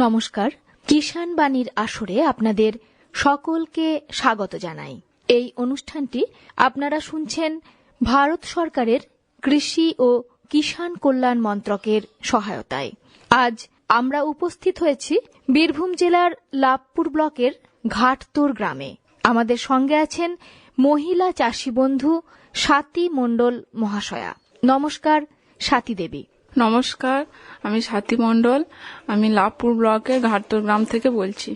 নমস্কার, কিষাণ বাণীর আসরে আপনাদের সকলকে স্বাগত জানাই। এই অনুষ্ঠানটি আপনারা শুনছেন ভারত সরকারের কৃষি ও কিষাণ কল্যাণ মন্ত্রকের সহায়তায়। আজ আমরা উপস্থিত হয়েছি বীরভূম জেলার লাভপুর ব্লকের ঘাটতোর গ্রামে। আমাদের সঙ্গে আছেন মহিলা চাষী বন্ধু স্বাতী মণ্ডল মহাশয়া। নমস্কার স্বাতী দেবী। নমস্কার, আমি স্বাতী মণ্ডল। আমি লাভপুর ব্লকের ঘাটতোর গ্রাম থেকে বলছি।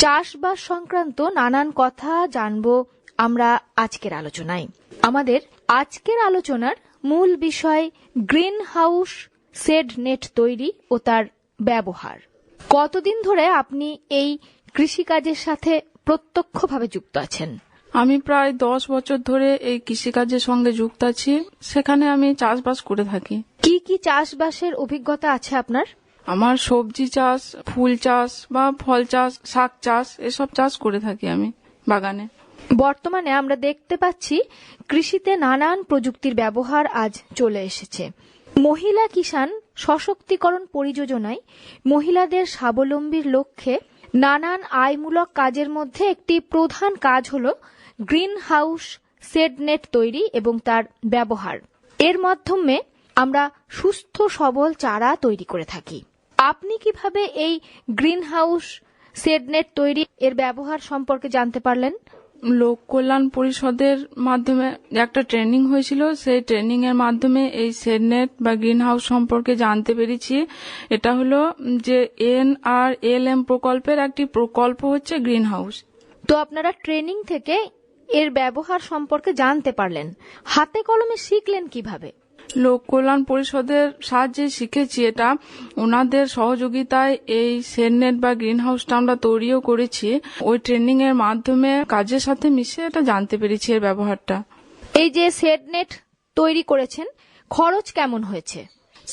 চাষবাস সংক্রান্ত নানান কথা জানবো আমরা আজকের আলোচনায়। আমাদের আজকের আলোচনার মূল বিষয় গ্রিন হাউস শেড নেট তৈরি ও তার ব্যবহার। কতদিন ধরে আপনি এই কৃষিকাজের সাথে প্রত্যক্ষভাবে যুক্ত আছেন? আমি প্রায় 10 বছর ধরে এই কৃষিকাজের সঙ্গে যুক্ত আছি। সেখানে আমি চাষবাস করে থাকি। কি কি চাষবাসের অভিজ্ঞতা আছে আপনার? আমার সবজি চাষ, ফুল চাষ বা ফল চাষ, শাক চাষ এসব চাষ করে থাকি আমি বাগানে। বর্তমানে আমরা দেখতে পাচ্ছি কৃষিতে নানান প্রযুক্তির ব্যবহার আজ চলে এসেছে। মহিলা কিষাণ সশক্তিকরণ পরিযোজনায় মহিলাদের স্বাবলম্বীর লক্ষ্যে নানান আয়মূলক কাজের মধ্যে একটি প্রধান কাজ হল গ্রিন হাউস শেড নেট তৈরি এবং তার ব্যবহার। এর মাধ্যমে আমরা সুস্থ সবল চারা তৈরি করে থাকি। আপনি কিভাবে এই গ্রিন হাউস শেড নেট তৈরি এর ব্যবহার সম্পর্কে জানতে পারলেন? লোক কল্যাণ পরিষদের মাধ্যমে একটা ট্রেনিং হয়েছিল। সেই ট্রেনিং এর মাধ্যমে এই শেড নেট বা গ্রিন হাউস সম্পর্কে জানতে পেরেছি। এটা হলো যে NRLM প্রকল্পের একটি প্রকল্প হচ্ছে গ্রিন হাউস। তো আপনারা ট্রেনিং থেকে এর ব্যবহার সম্পর্কে জানতে পারলেন, হাতে কলমে শিখলেন কিভাবে? লোক কল্যাণ পরিষদের সাহায্যে শিখেছি। এটা ওনাদের সহযোগিতায় এই শেড নেট বা গ্রিন হাউসটা আমরা তৈরিও করেছি। ওই ট্রেনিং এর মাধ্যমে কাজের সাথে মিশে এটা জানতে পেরেছি এর ব্যবহারটা। এই যে শেড নেট তৈরি করেছেন, খরচ কেমন হয়েছে?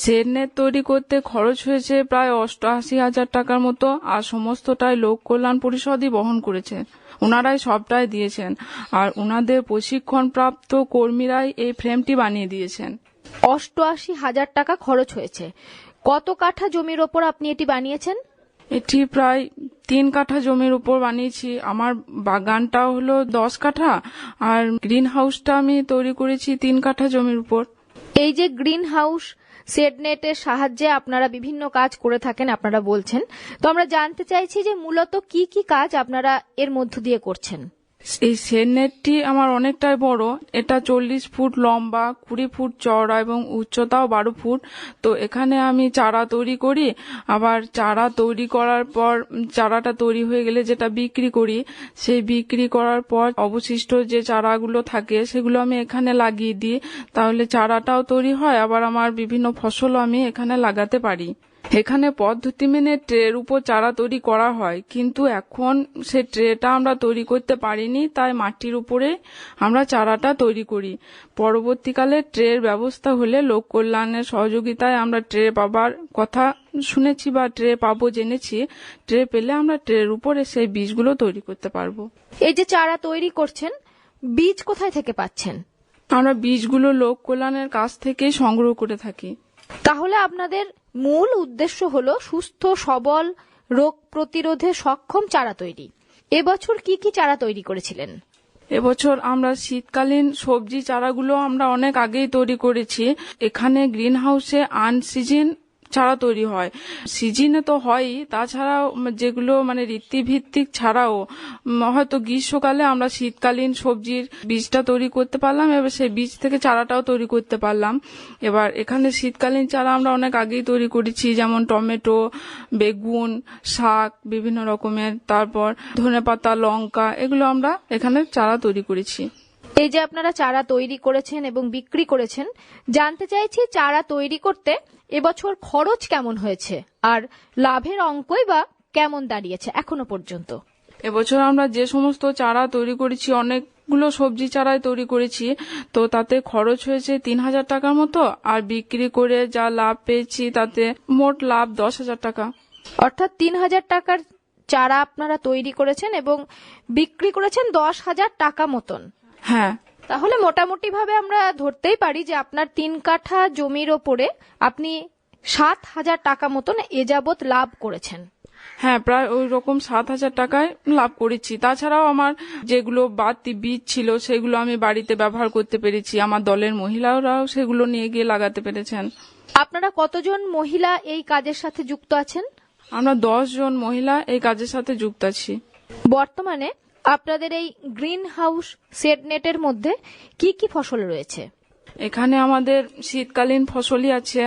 শেড নেট তৈরি করতে খরচ হয়েছে প্রায় 88,000 টাকার মতো, আর সমস্তটাই লোক কল্যাণ পরিষদই বহন করেছে। ওনারাই সবটাই দিয়েছেন, আর ওনাদের প্রশিক্ষণপ্রাপ্ত কর্মীরাই এই ফ্রেমটি বানিয়ে দিয়েছেন। 88,000 টাকা খরচ হয়েছে। কত কাঠা জমির ওপর আপনি এটি বানিয়েছেন? এটি প্রায় 3 কাঠা জমির উপর বানিয়েছি। আমার বাগানটাও হলো 10 কাঠা, আর গ্রিন হাউসটা আমি তৈরি করেছি 3 কাঠা জমির উপর। এই যে গ্রিন হাউস শেড নেটের সাহায্যে আপনারা বিভিন্ন কাজ করে থাকেন আপনারা বলছেন, তো আমরা জানতে চাইছি যে মূলত কি কি কাজ আপনারা এর মধ্য দিয়ে করছেন। এই শেড নেটটি আমার অনেকটাই বড়। এটা 40 ফুট লম্বা, 20 ফুট চওড়া এবং উচ্চতাও 12 ফুট। তো এখানে আমি চারা তৈরি করি, আবার চারা তৈরি করার পর চারাটা তৈরি হয়ে গেলে যেটা বিক্রি করি, সেই বিক্রি করার পর অবশিষ্ট যে চারাগুলো থাকে সেগুলো আমি এখানে লাগিয়ে দিই। তাহলে চারাটাও তৈরি হয়, আবার আমার বিভিন্ন ফসলও আমি এখানে লাগাতে পারি। এখানে পদ্ধতি মেনে ট্রের উপর চারা তৈরি করা হয়, কিন্তু এখন সে ট্রেটা আমরা তৈরি করতে পারিনি, তাই মাটির উপরে আমরা চারাটা তৈরি করি। পরবর্তীকালে ট্রের ব্যবস্থা হলে লোক কল্যাণের সহযোগিতায় আমরা ট্রে পাবার কথা শুনেছি বা ট্রে পাবো জেনেছি। ট্রে পেলে আমরা ট্রের উপরে সেই বীজগুলো তৈরি করতে পারবো। এই যে চারা তৈরি করছেন, বীজ কোথায় থেকে পাচ্ছেন? আমরা বীজগুলো লোক কল্যাণের কাছ থেকেই সংগ্রহ করে থাকি। তাহলে আপনাদের মূল উদ্দেশ্য হলো সুস্থ সবল রোগ প্রতিরোধে সক্ষম চারা তৈরি। এবছর কি কি চারা তৈরি করেছিলেন? এবছর আমরা শীতকালীন সবজি চারাগুলো আমরা অনেক আগেই তৈরি করেছি। এখানে গ্রিন হাউসে আনসিজন চারা তৈরি হয়, সিজনে তো হয়ই, তাছাড়াও যেগুলো মানে ঋতুভিত্তিক ছাড়াও হয়তো গ্রীষ্মকালে আমরা শীতকালীন সবজির বীজটা তৈরি করতে পারলাম, এবার সেই বীজ থেকে চারাটাও তৈরি করতে পারলাম। এবার এখানে শীতকালীন চারা আমরা অনেক আগেই তৈরি করেছি, যেমন টমেটো, বেগুন, শাক বিভিন্ন রকমের, তারপর ধনেপাতা, লঙ্কা, এগুলো আমরা এখানে চারা তৈরি করেছি। এই যে আপনারা চারা তৈরি করেছেন এবং বিক্রি করেছেন, জানতে চাইছি চারা তৈরি করতে এবছর খরচ কেমন হয়েছে আর লাভের অঙ্কই বা কেমন দাঁড়িয়েছে এখনো পর্যন্ত? এবছর আমরা যে সমস্ত চারা তৈরি করেছি, অনেকগুলো সবজি চারাই তৈরি করেছি, তো তাতে খরচ হয়েছে 3,000 টাকার মতো, আর বিক্রি করে যা লাভ পেয়েছি তাতে মোট লাভ 10,000 টাকা। অর্থাৎ 3,000 টাকার চারা আপনারা তৈরি করেছেন এবং বিক্রি করেছেন 10,000 টাকা মতন। হ্যাঁ, তাহলে মোটামুটি ভাবে আমরা ধরতেই পারি যে আপনার 3 কাঠা জমির ওপরে আপনি 7,000 টাকা মতন এ যাবৎ লাভ করেছেন। হ্যাঁ, প্রায় ওই রকম 7,000 টাকায় লাভ করেছি। তাছাড়াও আমার যেগুলো বাড়তি বীজ ছিল সেগুলো আমি বাড়িতে ব্যবহার করতে পেরেছি, আমার দলের মহিলারাও সেগুলো নিয়ে গিয়ে লাগাতে পেরেছেন। আপনারা কতজন মহিলা এই কাজের সাথে যুক্ত আছেন? আমরা 10 জন মহিলা এই কাজের সাথে যুক্ত আছি। বর্তমানে আপনাদের এই গ্রিন হাউস শেড নেটের মধ্যে কি কি ফসল রয়েছে? এখানে আমাদের শীতকালীন ফসলই আছে,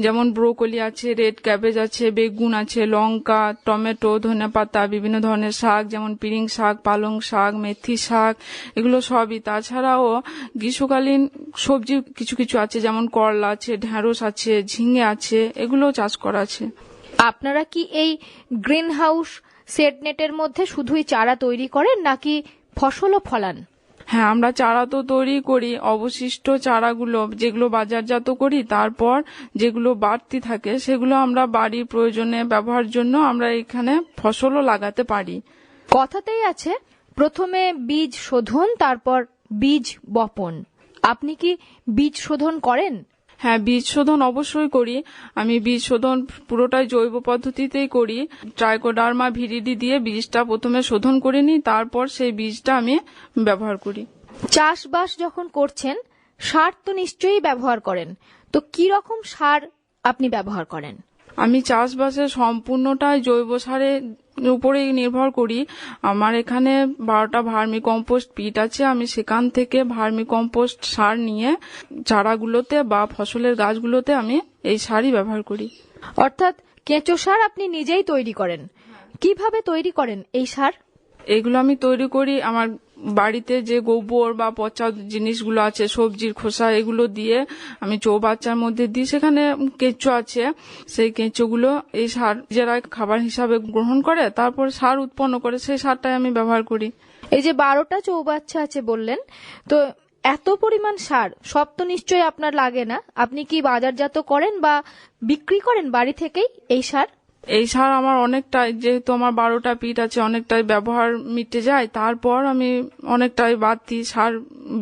যেমন ব্রোকলি আছে, রেড ক্যাবেজ আছে, বেগুন আছে, লঙ্কা, টমেটো, ধনেপাতা, বিভিন্ন ধরনের শাক যেমন পিরিং শাক, পালং শাক, মেথি শাক, এগুলো সবই। তাছাড়াও গ্রীষ্মকালীন সবজি কিছু কিছু আছে, যেমন করলা আছে, ঢেঁড়স আছে, ঝিঙে আছে, এগুলো চাষ করা আছে। আপনারা কি এই গ্রিন হাউস শেড নেটের মধ্যে শুধুই চারা তৈরি করেন নাকি ফসলও ফলান? হ্যাঁ, আমরা চারা তো তৈরি করি, অবশিষ্ট চারাগুলো যেগুলো বাজারজাত করি, তারপর যেগুলো বাড়তি থাকে সেগুলো আমরা বাড়ির প্রয়োজনে ব্যবহারের জন্য আমরা এখানে ফসলও লাগাতে পারি। কথাতেই আছে প্রথমে বীজ শোধন, তারপর বীজ বপন। আপনি কি বীজ শোধন করেন? হ্যাঁ, বীজ শোধন অবশ্যই করি। আমি বীজ শোধন পুরোটাই জৈব পদ্ধতিতেই করি। ট্রাইকোডার্মা ভিরিডি দিয়ে বীজটা প্রথমে শোধন করে নিই, তারপর সেই বীজটা আমি ব্যবহার করি। চাষবাস যখন করছেন সার তো নিশ্চয়ই ব্যবহার করেন, তো কি রকম সার আপনি ব্যবহার করেন? আমি চাষবাসে সম্পূর্ণটাই জৈব সারের উপরেই নির্ভর করি। আমার এখানে 12টা ভার্মি কম্পোস্ট পিট আছে, আমি সেখান থেকে ভার্মি কম্পোস্ট সার নিয়ে চারাগুলোতে বা ফসলের গাছগুলোতে আমি এই সারই ব্যবহার করি। অর্থাৎ কেঁচো সার আপনি নিজেই তৈরি করেন। কিভাবে তৈরি করেন এই সার? এগুলো আমি তৈরি করি আমার বাড়িতে যে গোবর বা পচা জিনিসগুলো আছে, সবজির খোসা, এগুলো দিয়ে আমি চৌবাচ্চার মধ্যে দিই। সেখানে কেঁচো আছে, সেই কেঁচোগুলো এই সার যারা খাবার হিসাবে গ্রহণ করে তারপর সার উৎপন্ন করে, সেই সারটাই আমি ব্যবহার করি। এই যে 12টা চৌবাচ্চা আছে বললেন, তো এত পরিমাণ সার সব তো নিশ্চয়ই আপনার লাগে না। আপনি কি বাজারজাত করেন বা বিক্রি করেন বাড়ি থেকেই এই সার? এই সার আমার অনেকটাই, যেহেতু আমার 12টা পিট আছে, অনেকটাই ব্যবহার মিটে যায়, তারপর আমি অনেকটাই বাড়তি সার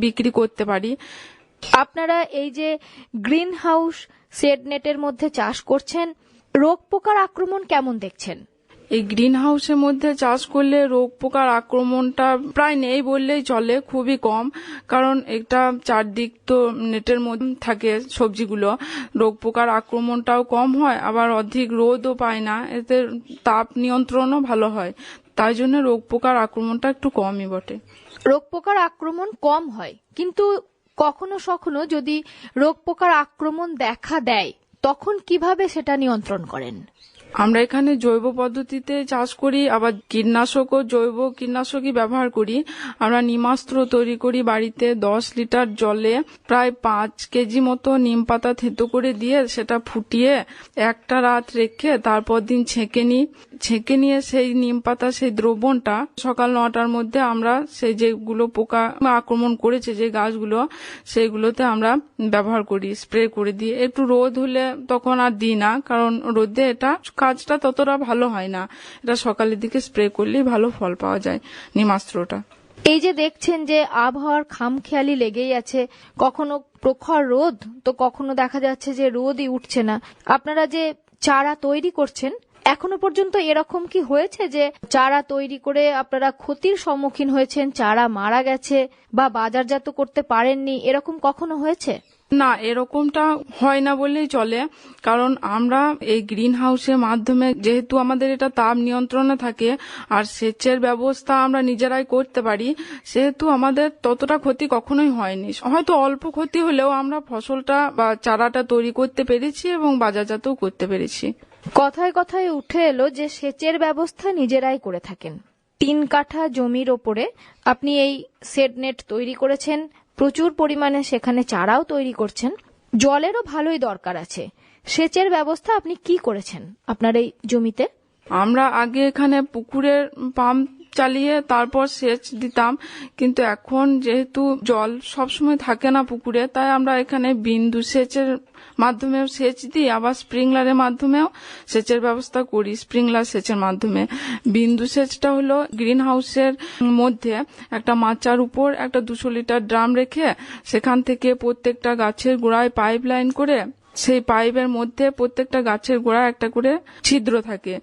বিক্রি করতে পারি। আপনারা এই যে গ্রিন হাউস শেড নেটের মধ্যে চাষ করছেন, রোগ পোকার আক্রমণ কেমন দেখছেন? এই গ্রিন হাউসের মধ্যে চাষ করলে রোগ পোকার আক্রমণটা প্রায় নেই বললেই চলে, খুবই কম। কারণ এটা চারদিক তো নেটের মধ্যে থাকে সবজিগুলো, রোগ পোকার আক্রমণটাও কম হয়, আবার অধিক রোদও পায় না, এতে তাপ নিয়ন্ত্রণও ভালো হয়। তাই জন্য রোগ পোকার আক্রমণটা একটু কমই বটে। রোগ পোকার আক্রমণ কম হয়, কিন্তু কখনো কখনো যদি রোগ পোকার আক্রমণ দেখা দেয় তখন কিভাবে সেটা নিয়ন্ত্রণ করেন? আমরা এখানে জৈব পদ্ধতিতে চাষ করি, আবার কীটনাশক ও জৈব কীটনাশকই ব্যবহার করি। আমরা নিমাস্ত্র তৈরি করি বাড়িতে, 10 লিটার জলে প্রায় 5 কেজি মতো নিম পাতা থেতো করে দিয়ে সেটা ফুটিয়ে একটা রাত রেখে তারপর দিন ছেঁকে নিয়ে সেই নিম পাতা সেই দ্রবণটা সকাল 9টার মধ্যে আমরা সেই যেগুলো পোকা আক্রমণ করেছে যে গাছগুলো, সেইগুলোতে আমরা ব্যবহার করি, স্প্রে করে দিই। একটু রোদ হলে তখন আর দিই না, কারণ রোদে এটা কাজটা ততটা ভালো হয় না। এটা সকালের দিকে স্প্রে করলেই ভালো ফল পাওয়া যায় নিমাস্ত্রটা। এই যে দেখছেন যে আবহাওয়ার খামখেয়ালি লেগেই আছে, কখনো প্রখর রোদ তো কখনো দেখা যাচ্ছে যে রোদই উঠছে না। আপনারা যে চারা তৈরি করছেন, এখনো পর্যন্ত এরকম কি হয়েছে যে চারা তৈরি করে আপনারা ক্ষতির সম্মুখীন হয়েছেন, চারা মারা গেছে বা বাজারজাত করতে পারেননি, এরকম কখনো হয়েছে? না, এরকমটা হয় না বললেই চলে। কারণ আমরা এই গ্রিন হাউসের মাধ্যমে যেহেতু আমাদের এটা তাপ নিয়ন্ত্রণে থাকে আর সেচের ব্যবস্থা আমরা নিজেরাই করতে পারি, সেহেতু আমাদের ততটা ক্ষতি কখনোই হয়নি। হয়তো অল্প ক্ষতি হলেও আমরা ফসলটা বা চারাটা তৈরি করতে পেরেছি এবং বাজারজাতও করতে পেরেছি। কথায় কথায় উঠে এলো যে সেচের ব্যবস্থা নিজেরাই করে থাকেন। 3 কাঠা জমির ওপরে আপনি এই শেড নেট তৈরি করেছেন, প্রচুর পরিমাণে সেখানে চারাও তৈরি করছেন, জলেরও ভালোই দরকার আছে। সেচের ব্যবস্থা আপনি কি করেছেন আপনার এই জমিতে? আমরা আগে এখানে পুকুরের পাম্প চালিয়ে তারপর সেচ দিতাম, কিন্তু এখন যেহেতু জল সবসময় থাকে না পুকুরে, তাই আমরা এখানে বিন্দু সেচের মাধ্যমেও সেচ দিই, আবার স্প্রিংলারের মাধ্যমেও সেচের ব্যবস্থা করি। স্প্রিংলার সেচের মাধ্যমে বিন্দু সেচটা হলো গ্রিন হাউসের মধ্যে একটা মাচার উপর একটা 200 লিটার ড্রাম রেখে সেখান থেকে প্রত্যেকটা গাছের গোড়ায় পাইপ লাইন করে, সেই পাইপের মধ্যে প্রত্যেকটা গাছের গোড়ায় একটা করে ছিদ্র থাকে,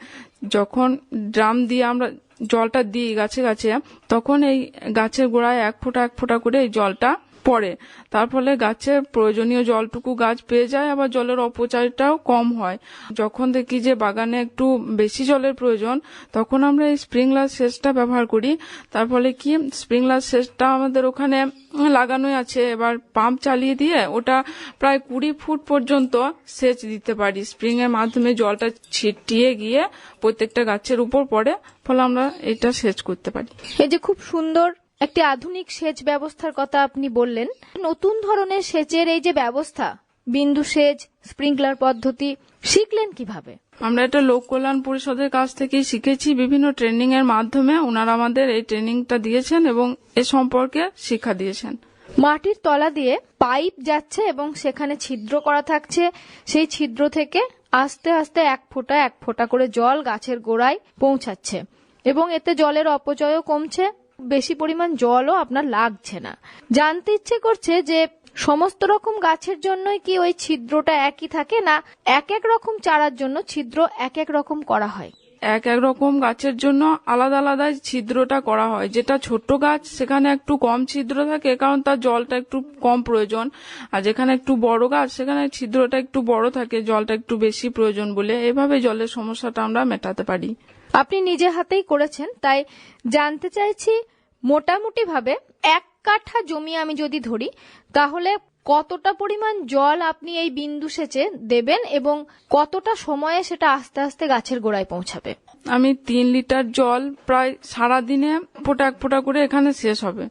যখন ড্রাম দিয়ে আমরা জলটা দিই গাছে গাছে, তখন এই গাছের গোড়ায় এক ফোঁটা করে এই জলটা পড়ে। তার ফলে গাছের প্রয়োজনীয় জলটুকু গাছ পেয়ে যায়, আবার জলের অপচয়টাও কম হয়। যখন দেখি যে বাগানে একটু বেশি জলের প্রয়োজন, তখন আমরা এই স্প্রিংলার সেচটা ব্যবহার করি। তার ফলে কি, স্প্রিংলার সেচটা আমাদের ওখানে লাগানোই আছে, এবার পাম্প চালিয়ে দিয়ে ওটা প্রায় 20 ফুট পর্যন্ত সেচ দিতে পারি। স্প্রিং এর মাধ্যমে জলটা ছিটিয়ে গিয়ে প্রত্যেকটা গাছের উপর পড়ে, ফলে আমরা এটা সেচ করতে পারি। এই যে খুব সুন্দর একটি আধুনিক সেচ ব্যবস্থার কথা আপনি বললেন, নতুন ধরনের সেচের এই যে ব্যবস্থা, বিন্দু সেচ, স্প্রিংকলার পদ্ধতি শিখলেন কিভাবে? আমরা এটা লোক কল্যাণ পরিষদের কাছ থেকে শিখেছি, বিভিন্ন ট্রেনিং এর মাধ্যমে ওনারা আমাদের এই ট্রেনিংটা দিয়েছেন এবং এ সম্পর্কে শিক্ষা দিয়েছেন। মাটির তলা দিয়ে পাইপ যাচ্ছে এবং সেখানে ছিদ্র করা থাকছে, সেই ছিদ্র থেকে আস্তে আস্তে এক ফোঁটা করে জল গাছের গোড়ায় পৌঁছাচ্ছে এবং এতে জলের অপচয়ও কমছে, বেশি পরিমাণ জলও আপনার লাগছে না। জানতে ইচ্ছে করছে যে সমস্ত রকম গাছের জন্যই কি ওই ছিদ্রটা একই থাকে, না এক এক রকম চারার জন্য ছিদ্র এক এক রকম করা হয়? এক এক রকম গাছের জন্য আলাদা আলাদা ছিদ্রটা করা হয়। যেটা ছোট গাছ সেখানে একটু কম ছিদ্র থাকে, কারণ তার জলটা একটু কম প্রয়োজন। আর যেখানে একটু বড় গাছ সেখানে ছিদ্রটা একটু বড় থাকে, জলটা একটু বেশি প্রয়োজন বলে। এভাবে জলের সমস্যাটা আমরা মেটাতে পারি। আপনি নিজে হাতেই করেছেন, তাই জানতে চাইছি মোটামুটি ভাবে 1 কাঠা জমি আমি যদি ধরি, তাহলে কতটা পরিমাণ জল আপনি এই বিন্দু সেচে দেবেন এবং কতটা সময়ে সেটা আস্তে আস্তে গাছের গোড়ায় পৌঁছাবে? আমি 3 লিটার জল প্রায় সারাদিনে এক ফোঁটা করে এখানে শেষ হবে।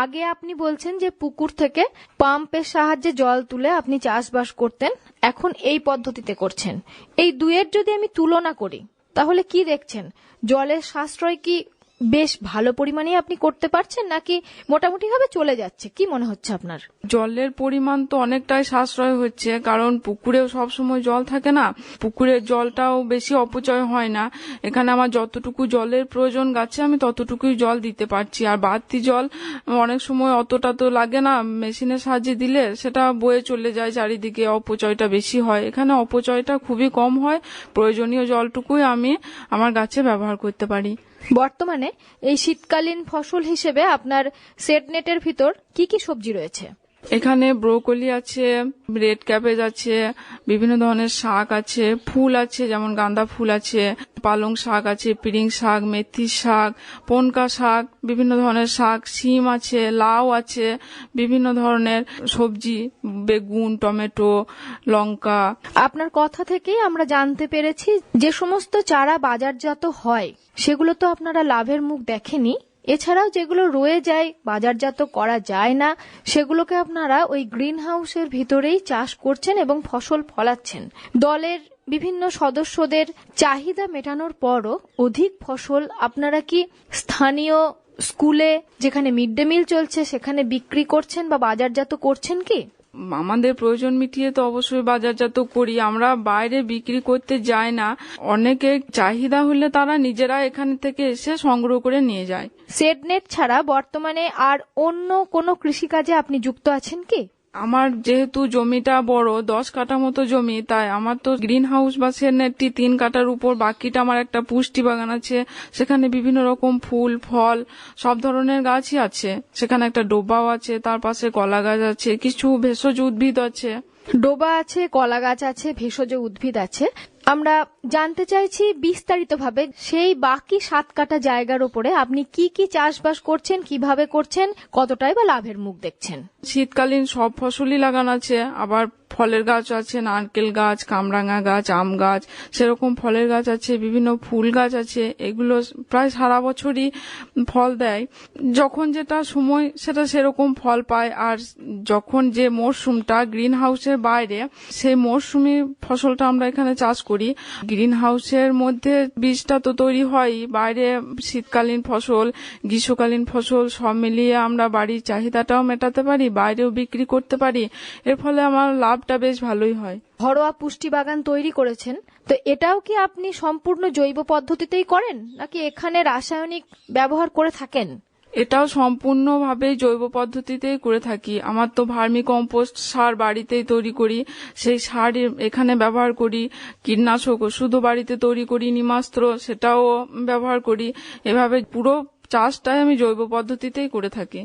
আগে আপনি বলছেন যে পুকুর থেকে পাম্পের সাহায্যে জল তুলে আপনি চাষবাস করতেন, এখন এই পদ্ধতিতে করছেন। এই দুয়ের যদি আমি তুলনা করি, তাহলে কি দেখছেন? জলের সাশ্রয় কি বেশ ভালো পরিমাণে আপনি করতে পারছেন, নাকি মোটামুটি ভাবে চলে যাচ্ছে? কি মনে হচ্ছে আপনার? জলের পরিমাণ তো অনেকটাই সাশ্রয় হচ্ছে, কারণ পুকুরেও সব সময় জল থাকে না, পুকুরের জলটাও বেশি অপচয় হয় না। এখানে আমার যতটুকু জলের প্রয়োজন গাছে আমি ততটুকুই জল দিতে পারছি। আর বাড়তি জল অনেক সময় অতটা তো লাগে না, মেশিনের সাহায্যে দিলে সেটা বয়ে চলে যায় চারিদিকে, অপচয়টা বেশি হয়। এখানে অপচয়টা খুবই কম হয়, প্রয়োজনীয় জলটুকুই আমি আমার গাছে ব্যবহার করতে পারি। বর্তমানে এই শীতকালীন ফসল হিসেবে আপনার সেট নেটের ভিতর কি কি সবজি রয়েছে? এখানে ব্রোকলি আছে, রেড ক্যাবেজ আছে, বিভিন্ন ধরনের শাক আছে, ফুল আছে, যেমন গাঁদা ফুল আছে, পালং শাক আছে, পিরিং শাক, মেথি শাক, পনকা শাক, বিভিন্ন ধরনের শাক, শিম আছে, লাউ আছে, বিভিন্ন ধরনের সবজি, বেগুন, টমেটো, লঙ্কা। আপনার কথা থেকেই আমরা জানতে পেরেছি যে সমস্ত চারা বাজারজাত হয় সেগুলো তো আপনারা লাভের মুখ দেখেনি, এছাড়াও যেগুলো রয়ে যায়, বাজারজাত করা যায় না, সেগুলোকে আপনারা ওই গ্রিন হাউসের ভিতরেই চাষ করছেন এবং ফসল ফলাচ্ছেন। দলের বিভিন্ন সদস্যদের চাহিদা মেটানোর পরও অধিক ফসল আপনারা কি স্থানীয় স্কুলে, যেখানে মিড ডে মিল চলছে, সেখানে বিক্রি করছেন বা বাজারজাত করছেন কি? আমাদের প্রয়োজন মিটিয়ে তো অবশ্যই বাজারজাত করি, আমরা বাইরে বিক্রি করতে যাই না। অনেকে চাহিদা হলে তারা নিজেরা এখান থেকে এসে সংগ্রহ করে নিয়ে যায়। সেটনেট ছাড়া বর্তমানে আর অন্য কোনো কৃষিকাজে আপনি যুক্ত আছেন কি? আমার যেহেতু জমিটা বড়, 10 কাঠা মতো জমি, তাই আমার তো গ্রিন হাউস বা সেটনেটটি 3 কাঠার উপর, বাকিটা আমার একটা পুষ্টি বাগান আছে, সেখানে বিভিন্ন রকম ফুল ফল সব ধরনের গাছই আছে। সেখানে একটা ডোবাও আছে, তার পাশে কলা গাছ আছে, কিছু ভেষজ উদ্ভিদ আছে। ডোবা আছে, কলা গাছ আছে, ভেষজ উদ্ভিদ আছে। আমরা জানতে চাইছি বিস্তারিতভাবে সেই বাকি 7 কাঠা জায়গার উপরে আপনি কি কি চাষবাস করছেন, কিভাবে করছেন, কতটাই বা লাভের মুখ দেখছেন? শীতকালীন সব ফসলই লাগানো আছে, আবার ফলের গাছ আছে, নারকেল গাছ, কামরাঙা গাছ, আম গাছ, সেরকম ফলের গাছ আছে, বিভিন্ন ফুল গাছ আছে। এগুলো প্রায় সারা বছরই ফল দেয়, যখন যেটা সময় সেটা সেরকম ফল পায়। আর যখন যে মরশুমটা গ্রিন হাউসের বাইরে, সেই মরশুমি ফসলটা আমরা এখানে চাষ করি। গ্রিন হাউসের মধ্যে বীজটা তো তৈরি হয়, বাইরে শীতকালীন ফসল, গ্রীষ্মকালীন ফসল সব মিলিয়ে আমরা বাড়ির চাহিদাটাও মেটাতে পারি, বাইরেও বিক্রি করতে পারি। এর ফলে আমার লাভটা বেশ ভালোই হয়। ঘরোয়া পুষ্টি বাগান তৈরি করেছেন, তো এটাও কি আপনি সম্পূর্ণ জৈব পদ্ধতিতেই করেন, নাকি এখানে রাসায়নিক ব্যবহার করে থাকেন? এটাও সম্পূর্ণভাবে জৈব পদ্ধতিতেই করে থাকি। আমার তো ভার্মি কম্পোস্ট সার বাড়িতেই তৈরি করি, সেই সার এখানে ব্যবহার করি। কীটনাশক ওষুধও বাড়িতে তৈরি করি, নিমাস্ত্র সেটাও ব্যবহার করি। এভাবে পুরো চাষটাই আমি জৈব পদ্ধতিতেই করে থাকি।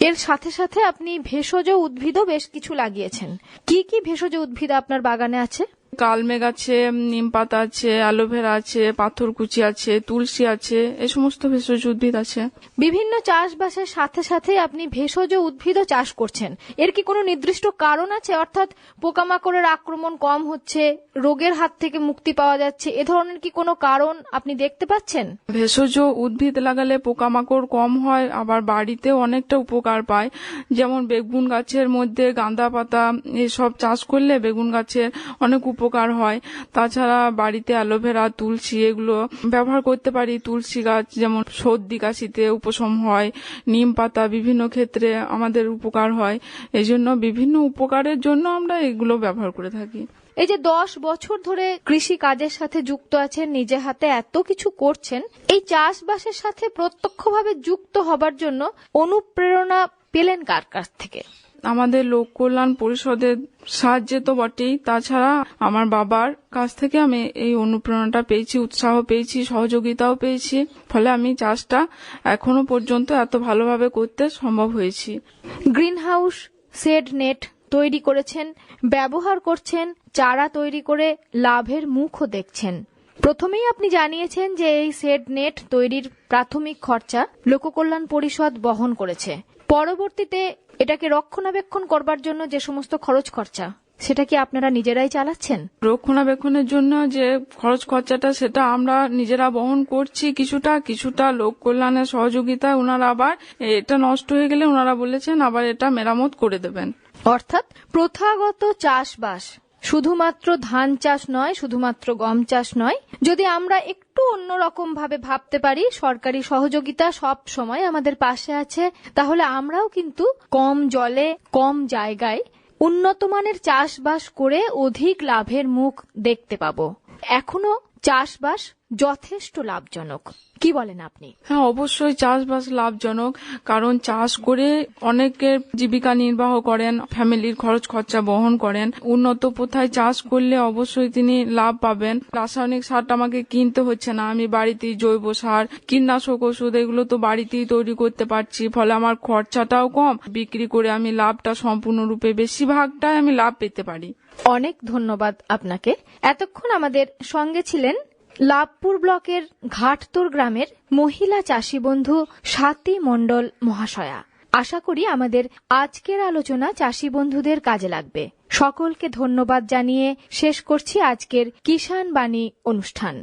এর সাথে সাথে আপনি ভেষজ উদ্ভিদও বেশ কিছু লাগিয়েছেন। কি কি ভেষজ উদ্ভিদ আপনার বাগানে আছে? কালমেঘ আছে, নিম পাতা আছে, অ্যালোভেরা আছে, পাথরকুচি আছে, তুলসী আছে, এই সমস্ত ভেষজ উদ্ভিদ আছে। বিভিন্ন চাষবাসের সাথে সাথে আপনি ভেষজ উদ্ভিদও চাষ করছেন, এর কি কোনো নির্দিষ্ট কারণ আছে? অর্থাৎ পোকামাকড়ের আক্রমণ কম হচ্ছে, রোগের হাত থেকে মুক্তি পাওয়া যাচ্ছে, এ ধরনের কি কোনো কারণ আপনি দেখতে পাচ্ছেন? ভেষজ উদ্ভিদ লাগালে পোকামাকড় কম হয়, আবার বাড়িতে অনেকটা উপকার পায়। যেমন বেগুন গাছের মধ্যে গাঁদা পাতা এসব চাষ করলে বেগুন গাছের অনেক উপকার হয়। তাছাড়া বাড়িতে অ্যালোভেরা, তুলসী এগুলো ব্যবহার করতে পারি। তুলসী গাছ যেমন সর্দি কাশিতে উপশম হয়, নিম পাতা বিভিন্ন ক্ষেত্রে আমাদের উপকার হয়। এজন্য বিভিন্ন উপকারের জন্য আমরা এগুলো ব্যবহার করে থাকি। এই যে 10 বছর ধরে কৃষি কাজের সাথে যুক্ত আছেন, নিজে হাতে এত কিছু করছেন, এই চাষবাসের সাথে প্রত্যক্ষভাবে যুক্ত হবার জন্য অনুপ্রেরণা পেলেন কার কাছ থেকে? আমাদের লোক কল্যাণ পরিষদের সাহায্যে তো বটেই, তাছাড়া আমার বাবার কাছ থেকে আমি এই অনুপ্রেরণাটা পেয়েছি, উৎসাহ পেয়েছি, সহযোগিতাও পেয়েছি। ফলে আমি চাষটা এখনো পর্যন্ত এত ভালোভাবে করতে সম্ভব হয়েছি। গ্রিন হাউস, শেড নেট তৈরি করেছেন, ব্যবহার করছেন, চারা তৈরি করে লাভের মুখও দেখছেন। প্রথমেই আপনি জানিয়েছেন যে এই শেড নেট তৈরির প্রাথমিক খরচা লোককল্যাণ পরিষদ বহন করেছে। পরবর্তীতে এটাকে রক্ষণাবেক্ষণ করবার জন্য যে সমস্ত খরচ খরচা, সেটা কি আপনারা নিজেরাই চালাচ্ছেন? রক্ষণাবেক্ষণের জন্য যে খরচ খরচাটা সেটা আমরা নিজেরা বহন করছি, কিছুটা লোক কল্যাণের সহযোগিতায় ওনারা আবার এটা নষ্ট হয়ে গেলে ওনারা বলেছেন আবার এটা মেরামত করে দেবেন। অর্থাৎ প্রথাগত চাষবাস শুধুমাত্র ধান চাষ নয়, শুধুমাত্র গম চাষ নয়, যদি আমরা একটু অন্যরকম ভাবে ভাবতে পারি, সরকারি সহযোগিতা সব সময় আমাদের পাশে আছে, তাহলে আমরাও কিন্তু কম জলে, কম জায়গায় উন্নত মানের চাষবাস করে অধিক লাভের মুখ দেখতে পাবো। এখনো চাষবাস যথেষ্ট লাভজনক, কি বলেন আপনি? হ্যাঁ, অবশ্যই চাষবাস লাভজনক, কারণ চাষ করে অনেকের জীবিকা নির্বাহ করেন, ফ্যামিলির খরচ খরচা বহন করেন। উন্নত প্রথায় চাষ করলে অবশ্যই তিনি লাভ পাবেন। রাসায়নিক সারটা আমাকে কিনতে হচ্ছে না, আমি বাড়িতেই জৈব সার, কীটনাশক ওষুধ এগুলো তো বাড়িতেই তৈরি করতে পারছি। ফলে আমার খরচাটাও কম, বিক্রি করে আমি লাভটা সম্পূর্ণরূপে বেশিরভাগটাই আমি লাভ পেতে পারি। অনেক ধন্যবাদ আপনাকে। এতক্ষণ আমাদের সঙ্গে ছিলেন লাভপুর ব্লকের ঘাটতোর গ্রামের মহিলা চাষী বন্ধু স্বাতী মণ্ডল মহাশয়া। আশা করি আমাদের আজকের আলোচনা চাষী বন্ধুদের কাজে লাগবে। সকলকে ধন্যবাদ জানিয়ে শেষ করছি আজকের কিষাণ বাণী অনুষ্ঠান।